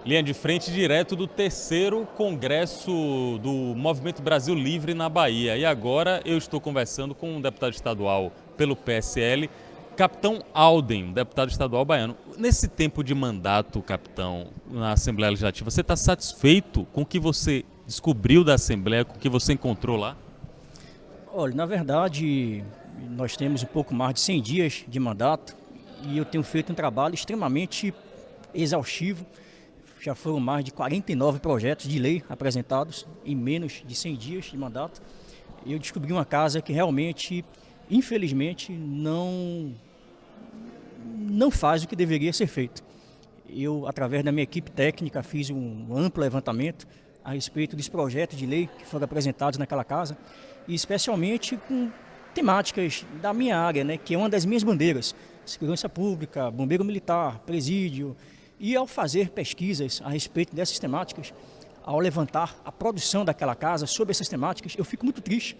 Linha de frente direto do terceiro congresso do Movimento Brasil Livre na Bahia. E agora eu estou conversando com um deputado estadual pelo PSL, Capitão Alden, deputado estadual baiano. Nesse tempo de mandato, capitão, na Assembleia Legislativa, você está satisfeito com o que você descobriu da Assembleia, com o que você encontrou lá? Olha, na verdade, nós temos um pouco mais de 100 dias de mandato e eu tenho feito um trabalho extremamente exaustivo. Já foram mais de 49 projetos de lei apresentados em menos de 100 dias de mandato. Eu descobri uma casa que realmente, infelizmente, não faz o que deveria ser feito. Eu, através da minha equipe técnica, fiz um amplo levantamento a respeito dos projetos de lei que foram apresentados naquela casa, e especialmente com temáticas da minha área, né, que é uma das minhas bandeiras: segurança pública, bombeiro militar, presídio. E ao fazer pesquisas a respeito dessas temáticas, ao levantar a produção daquela casa sobre essas temáticas, eu fico muito triste,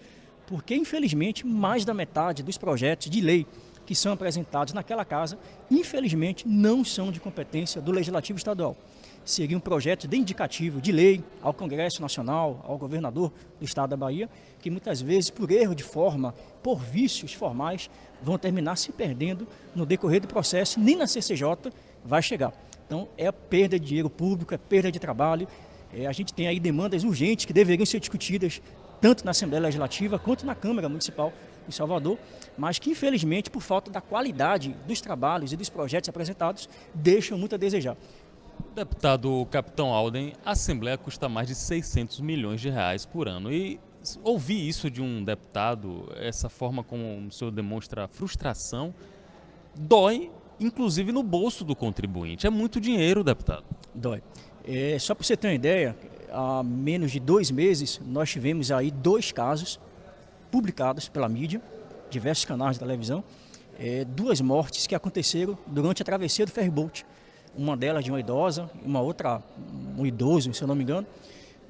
porque infelizmente mais da metade dos projetos de lei que são apresentados naquela casa, infelizmente não são de competência do Legislativo Estadual. Seria um projeto de indicativo de lei ao Congresso Nacional, ao governador do estado da Bahia, que muitas vezes, por erro de forma, por vícios formais, vão terminar se perdendo no decorrer do processo, nem na CCJ vai chegar. Então, é a perda de dinheiro público, é perda de trabalho. A gente tem aí demandas urgentes que deveriam ser discutidas tanto na Assembleia Legislativa quanto na Câmara Municipal de Salvador, mas que, infelizmente, por falta da qualidade dos trabalhos e dos projetos apresentados, deixam muito a desejar. Deputado Capitão Alden, a Assembleia custa mais de 600 milhões de reais por ano. E ouvir isso de um deputado, essa forma como o senhor demonstra frustração, dói, inclusive no bolso do contribuinte. É muito dinheiro, deputado. Dói. Só para você ter uma ideia, há menos de 2 meses nós tivemos aí 2 casos publicados pela mídia, diversos canais de televisão, 2 mortes que aconteceram durante a travessia do ferryboat. Uma delas de uma idosa, uma outra um idoso, se eu não me engano.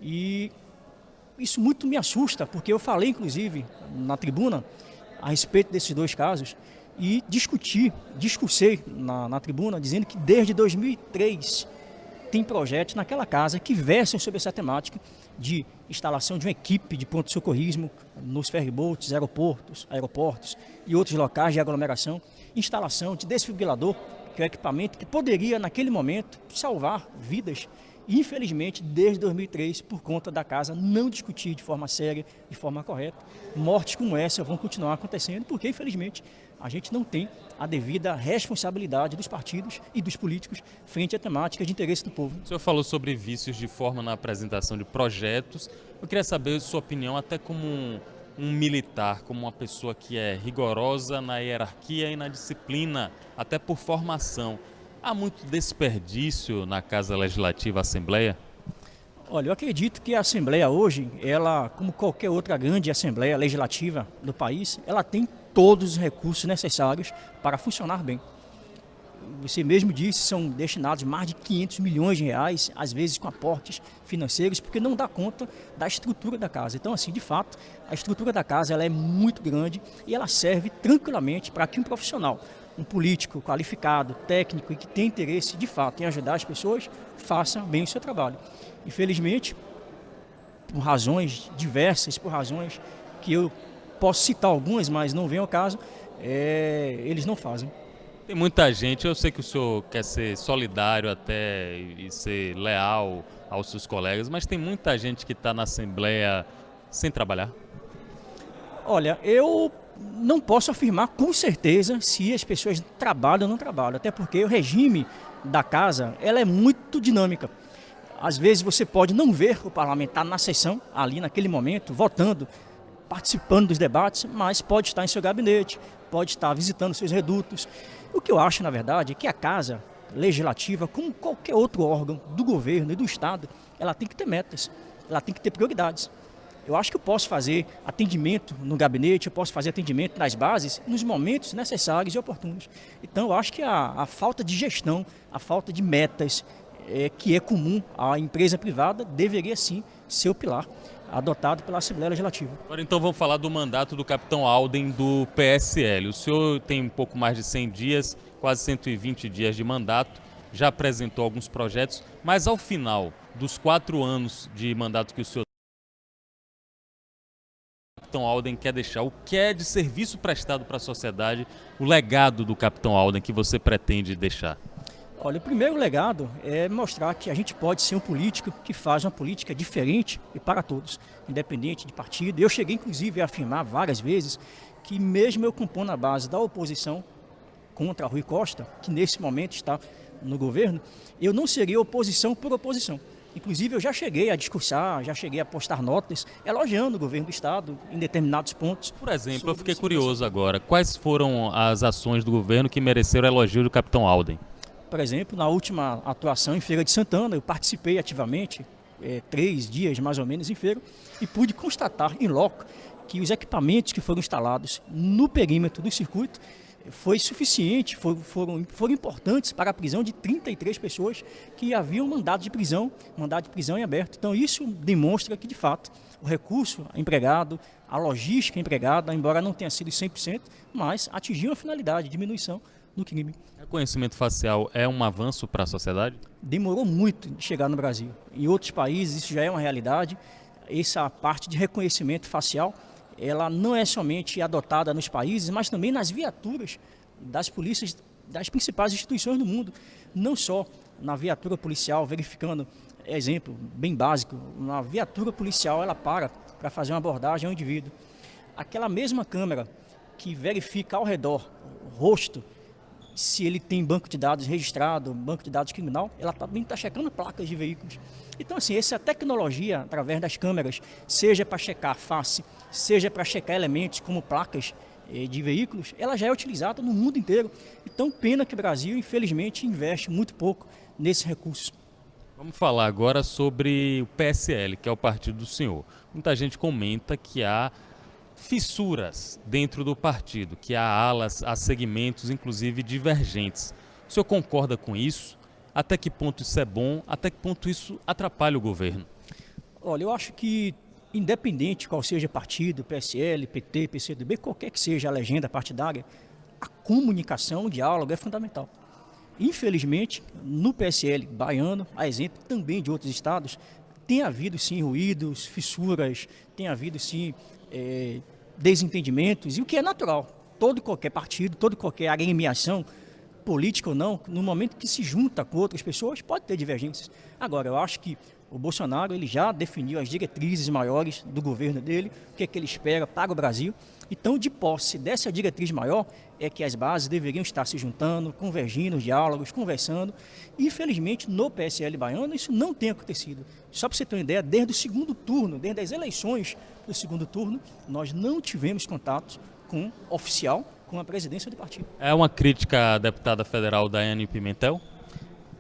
E isso muito me assusta, porque eu falei inclusive na tribuna a respeito desses 2 casos e discursei na tribuna dizendo que desde 2003 tem projetos naquela casa que versam sobre essa temática de instalação de uma equipe de pronto-socorrismo nos ferryboats, aeroportos e outros locais de aglomeração, instalação de desfibrilador, que é o equipamento que poderia, naquele momento, salvar vidas. E, infelizmente, desde 2003, por conta da casa não discutir de forma séria, de forma correta, mortes como essa vão continuar acontecendo, porque, infelizmente, a gente não tem a devida responsabilidade dos partidos e dos políticos frente à temática de interesse do povo. O senhor falou sobre vícios de forma na apresentação de projetos. Eu queria saber a sua opinião, até como um militar, como uma pessoa que é rigorosa na hierarquia e na disciplina, até por formação. Há muito desperdício na Casa Legislativa, Assembleia? Olha, eu acredito que a Assembleia hoje, ela, como qualquer outra grande Assembleia Legislativa do país, ela tem todos os recursos necessários para funcionar bem. Você mesmo disse, são destinados mais de 500 milhões de reais, às vezes com aportes financeiros, porque não dá conta da estrutura da casa. Então, assim, de fato, a estrutura da casa ela é muito grande e ela serve tranquilamente para que um profissional, um político qualificado, técnico e que tem interesse, de fato, em ajudar as pessoas, faça bem o seu trabalho. Infelizmente, por razões diversas, por razões que eu posso citar algumas, mas não vem ao caso, eles não fazem. Tem muita gente, eu sei que o senhor quer ser solidário até e ser leal aos seus colegas, mas tem muita gente que está na Assembleia sem trabalhar? Olha, eu não posso afirmar com certeza se as pessoas trabalham ou não trabalham, até porque o regime da casa ela é muito dinâmica. Às vezes você pode não ver o parlamentar na sessão, ali naquele momento, votando, participando dos debates, mas pode estar em seu gabinete, pode estar visitando seus redutos. O que eu acho, na verdade, é que a Casa Legislativa, como qualquer outro órgão do governo e do Estado, ela tem que ter metas, ela tem que ter prioridades. Eu acho que eu posso fazer atendimento no gabinete, eu posso fazer atendimento nas bases, nos momentos necessários e oportunos. Então, eu acho que a falta de gestão, a falta de metas, que é comum à empresa privada, deveria sim ser o pilar adotado pela Assembleia Legislativa. Agora então vamos falar do mandato do Capitão Alden do PSL. O senhor tem um pouco mais de 100 dias, quase 120 dias de mandato. já apresentou alguns projetos, mas ao final dos 4 anos de mandato que o senhor Capitão Alden quer deixar, o que é de serviço prestado para a sociedade, o legado do Capitão Alden que você pretende deixar? Olha, o primeiro legado é mostrar que a gente pode ser um político que faz uma política diferente e para todos, independente de partido. Eu cheguei, inclusive, a afirmar várias vezes que mesmo eu compondo a base da oposição contra Rui Costa, que nesse momento está no governo, eu não seria oposição por oposição. Inclusive, eu já cheguei a discursar, já cheguei a postar notas elogiando o governo do Estado em determinados pontos. Por exemplo, eu fiquei curioso agora, quais foram as ações do governo que mereceram elogio do Capitão Alden? Por exemplo, na última atuação em Feira de Santana, eu participei ativamente, 3 dias mais ou menos em feira, e pude constatar em loco que os equipamentos que foram instalados no perímetro do circuito foi suficiente, foram importantes para a prisão de 33 pessoas que haviam mandado de prisão em aberto. Então isso demonstra que, de fato, o recurso empregado, a logística empregada, embora não tenha sido 100%, mas atingiu a finalidade, diminuição no crime. Reconhecimento facial é um avanço para a sociedade? Demorou muito de chegar no Brasil. Em outros países isso já é uma realidade. Essa parte de reconhecimento facial, ela não é somente adotada nos países, mas também nas viaturas das polícias das principais instituições do mundo. Não só na viatura policial, verificando, exemplo bem básico, uma viatura policial ela para fazer uma abordagem ao indivíduo. Aquela mesma câmera que verifica ao redor o rosto, se ele tem banco de dados registrado, banco de dados criminal, ela também está checando placas de veículos. Então, assim, essa tecnologia, através das câmeras, seja para checar face, seja para checar elementos como placas de veículos, ela já é utilizada no mundo inteiro. Então, pena que o Brasil, infelizmente, investe muito pouco nesses recursos. Vamos falar agora sobre o PSL, que é o partido do senhor. Muita gente comenta que há fissuras dentro do partido, que há alas, há segmentos, inclusive divergentes. O senhor concorda com isso? Até que ponto isso é bom? Até que ponto isso atrapalha o governo? Olha, eu acho que, independente qual seja partido, PSL, PT, PCdoB, qualquer que seja a legenda partidária, a comunicação, o diálogo é fundamental. Infelizmente, no PSL baiano, a exemplo também de outros estados, tem havido sim ruídos, fissuras, tem havido sim desentendimentos, e o que é natural. Todo e qualquer partido, toda e qualquer agremiação, política ou não, no momento que se junta com outras pessoas, pode ter divergências. Agora, eu acho que o Bolsonaro ele já definiu as diretrizes maiores do governo dele, o que é que ele espera para o Brasil. Então, de posse dessa diretriz maior, é que as bases deveriam estar se juntando, convergindo, diálogos, conversando. E, infelizmente, no PSL baiano, isso não tem acontecido. Só para você ter uma ideia, desde o segundo turno, desde as eleições do segundo turno, nós não tivemos contato com oficial, com a presidência do partido. É uma crítica à deputada federal Daiane Pimentel?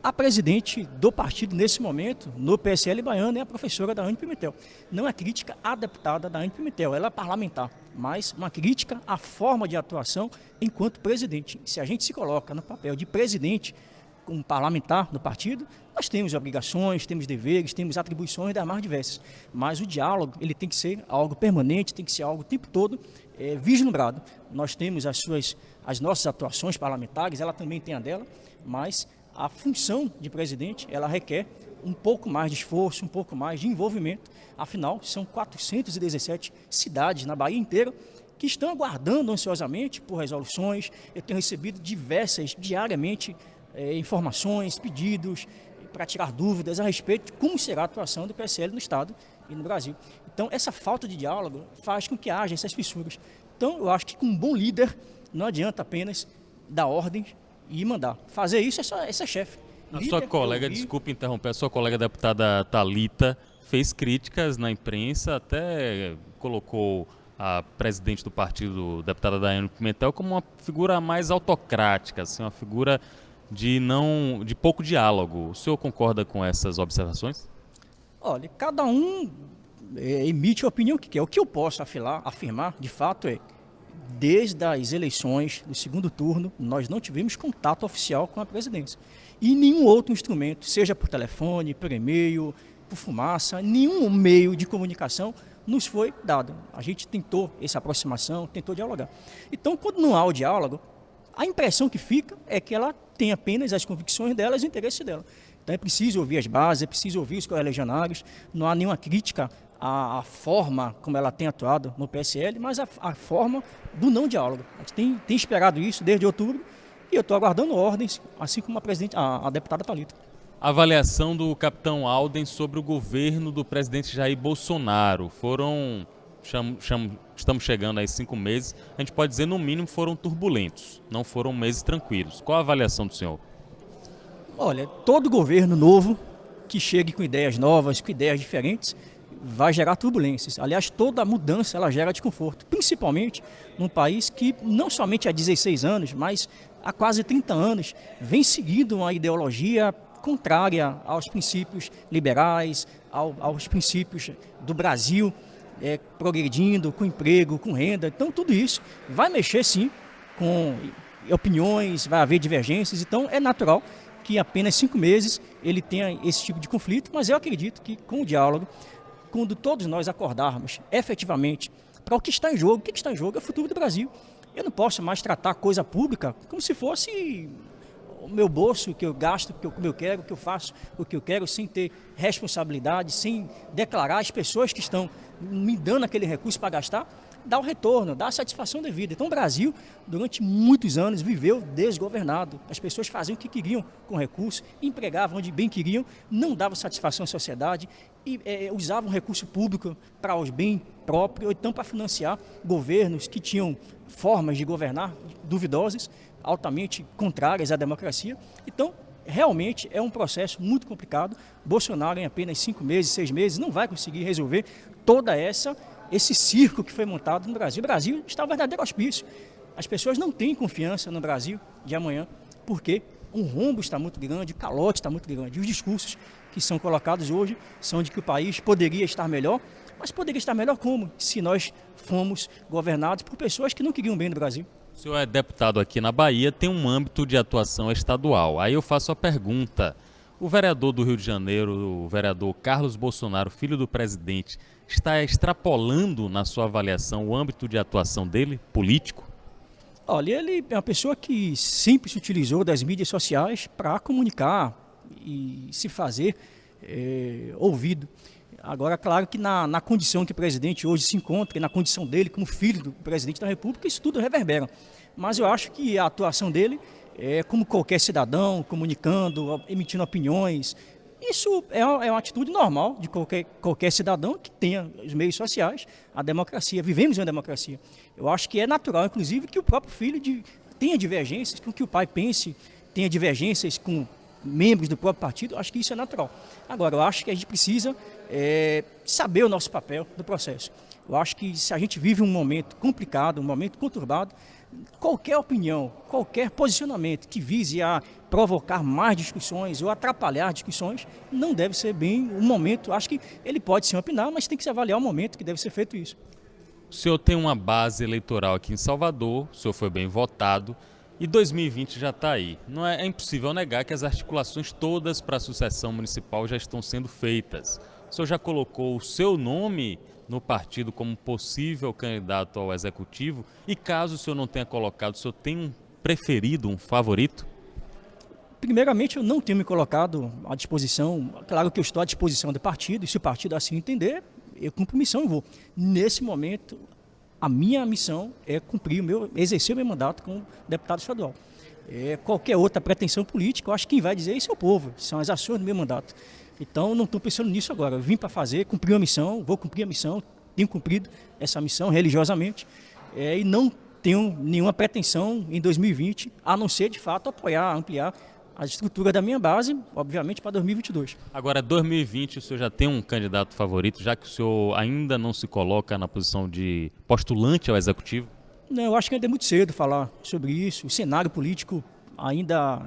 A presidente do partido, nesse momento, no PSL baiano, é a professora Daiane Pimentel. Não é crítica à deputada Daiane Pimentel, ela é parlamentar, mas uma crítica à forma de atuação enquanto presidente. Se a gente se coloca no papel de presidente, como parlamentar do partido, nós temos obrigações, temos deveres, temos atribuições das mais diversas. Mas o diálogo ele tem que ser algo permanente, tem que ser algo o tempo todo vislumbrado. Nós temos as nossas atuações parlamentares, ela também tem a dela, mas a função de presidente, ela requer um pouco mais de esforço, um pouco mais de envolvimento. Afinal, são 417 cidades na Bahia inteira que estão aguardando ansiosamente por resoluções. Eu tenho recebido diariamente, informações, pedidos para tirar dúvidas a respeito de como será a atuação do PSL no Estado e no Brasil. Então, essa falta de diálogo faz com que haja essas fissuras. Então, eu acho que com um bom líder não adianta apenas dar ordens e mandar. Fazer isso é ser chefe. A sua colega, desculpe interromper, a sua colega deputada Thalita fez críticas na imprensa, até colocou a presidente do partido, deputada Daiane Pimentel, como uma figura mais autocrática, assim, uma figura de pouco diálogo. O senhor concorda com essas observações? Olha, cada um emite a opinião que quer. O que eu posso afirmar, de fato, desde as eleições do segundo turno, nós não tivemos contato oficial com a presidência. E nenhum outro instrumento, seja por telefone, por e-mail, por fumaça, nenhum meio de comunicação nos foi dado. A gente tentou essa aproximação, tentou dialogar. Então, quando não há o diálogo, A impressão que fica é que ela tem apenas as convicções dela e os interesses dela. Então é preciso ouvir as bases, é preciso ouvir os correligionários, não há nenhuma crítica à forma como ela tem atuado no PSL, mas a forma do não diálogo. A gente tem esperado isso desde outubro e eu estou aguardando ordens, assim como a deputada Thalita. Avaliação do capitão Alden sobre o governo do presidente Jair Bolsonaro. Estamos chegando a 5 meses, a gente pode dizer no mínimo foram turbulentos, não foram meses tranquilos. Qual a avaliação do senhor? Olha, todo governo novo que chegue com ideias novas, com ideias diferentes, vai gerar turbulências. Aliás, toda mudança ela gera desconforto, principalmente num país que não somente há 16 anos, mas há quase 30 anos vem seguindo uma ideologia contrária aos princípios liberais, aos princípios do Brasil, progredindo com emprego, com renda. Então tudo isso vai mexer sim com opiniões, vai haver divergências, então é natural que em apenas 5 meses ele tenha esse tipo de conflito, mas eu acredito que com o diálogo, quando todos nós acordarmos efetivamente para o que está em jogo, o que está em jogo é o futuro do Brasil. Eu não posso mais tratar a coisa pública como se fosse o meu bolso, que eu gasto, como eu quero, que eu faço o que eu quero, sem ter responsabilidade, sem declarar às pessoas que estão me dando aquele recurso para gastar, dar o retorno, dar a satisfação devida. Então o Brasil, durante muitos anos, viveu desgovernado. As pessoas faziam o que queriam com o recurso, empregavam onde bem queriam, não davam satisfação à sociedade e usavam o recurso público para os bem próprios, ou então para financiar governos que tinham formas de governar duvidosas, altamente contrárias à democracia. Então, realmente é um processo muito complicado. Bolsonaro, em apenas 5 meses, 6 meses, não vai conseguir resolver toda esse circo que foi montado no Brasil. O Brasil está um verdadeiro hospício. As pessoas não têm confiança no Brasil de amanhã, porque o rombo está muito grande, o calote está muito grande. E os discursos que são colocados hoje são de que o país poderia estar melhor, mas poderia estar melhor como? Se nós fomos governados por pessoas que não queriam bem do Brasil. O senhor é deputado aqui na Bahia, tem um âmbito de atuação estadual. Aí eu faço a pergunta: o vereador do Rio de Janeiro, o vereador Carlos Bolsonaro, filho do presidente, está extrapolando na sua avaliação o âmbito de atuação dele, político? Olha, ele é uma pessoa que sempre se utilizou das mídias sociais para comunicar e se fazer ouvido. Agora, claro que na condição que o presidente hoje se encontra, e na condição dele como filho do presidente da República, isso tudo reverbera. Mas eu acho que a atuação dele é como qualquer cidadão, comunicando, emitindo opiniões. Isso é uma atitude normal de qualquer cidadão que tenha os meios sociais, a democracia. Vivemos em uma democracia. Eu acho que é natural, inclusive, que o próprio filho tenha divergências, com que o pai pense, tenha divergências com membros do próprio partido. Eu acho que isso é natural. Agora, eu acho que a gente precisa saber o nosso papel no processo. Eu acho que se a gente vive um momento complicado, um momento conturbado, qualquer opinião, qualquer posicionamento que vise a provocar mais discussões ou atrapalhar discussões, não deve ser bem um momento. Acho que ele pode sim opinar, mas tem que se avaliar o momento que deve ser feito isso. O senhor tem uma base eleitoral aqui em Salvador, o senhor foi bem votado e 2020 já está aí. Não é impossível negar que as articulações todas para a sucessão municipal já estão sendo feitas. O senhor já colocou o seu nome no partido como possível candidato ao executivo? E caso o senhor não tenha colocado, o senhor tem um preferido, um favorito? Primeiramente, eu não tenho me colocado à disposição. Claro que eu estou à disposição do partido, e se o partido assim entender, eu cumpro missão e vou. Nesse momento, a minha missão é exercer o meu mandato como deputado estadual. Qualquer outra pretensão política, eu acho que quem vai dizer isso é o povo, são as ações do meu mandato. Então, não estou pensando nisso agora. Eu vim para fazer, cumprir uma missão, vou cumprir a missão, tenho cumprido essa missão religiosamente e não tenho nenhuma pretensão em 2020, a não ser, de fato, apoiar, ampliar a estrutura da minha base, obviamente, para 2022. Agora, 2020, o senhor já tem um candidato favorito, já que o senhor ainda não se coloca na posição de postulante ao executivo? Não, eu acho que ainda é muito cedo falar sobre isso. O cenário político ainda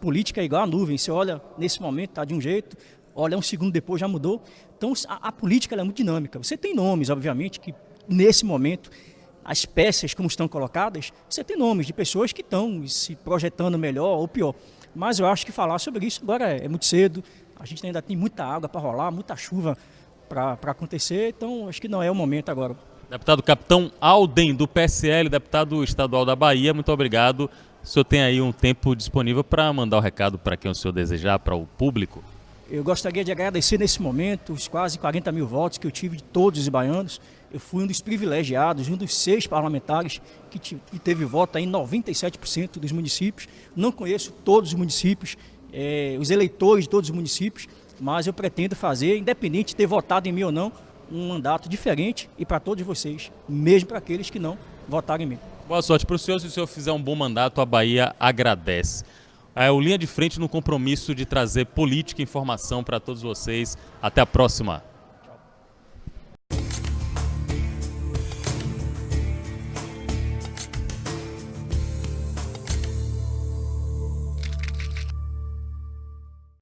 política é igual a nuvem. Você olha nesse momento, está de um jeito, olha um segundo depois já mudou. Então a política ela é muito dinâmica. Você tem nomes, obviamente, que nesse momento, as peças como estão colocadas, você tem nomes de pessoas que estão se projetando melhor ou pior. Mas eu acho que falar sobre isso agora é muito cedo. A gente ainda tem muita água para rolar, muita chuva para acontecer. Então acho que não é o momento agora. Deputado Capitão Alden, do PSL, deputado estadual da Bahia, muito obrigado. O senhor tem aí um tempo disponível para mandar o recado para quem o senhor desejar, para o público? Eu gostaria de agradecer nesse momento os quase 40 mil votos que eu tive de todos os baianos. Eu fui um dos privilegiados, um dos 6 parlamentares que teve voto em 97% dos municípios. Não conheço todos os municípios, os eleitores de todos os municípios, mas eu pretendo fazer, independente de ter votado em mim ou não, um mandato diferente e para todos vocês, mesmo para aqueles que não votaram em mim. Boa sorte para o senhor. Se o senhor fizer um bom mandato, a Bahia agradece. O Linha de Frente no compromisso de trazer política e informação para todos vocês. Até a próxima.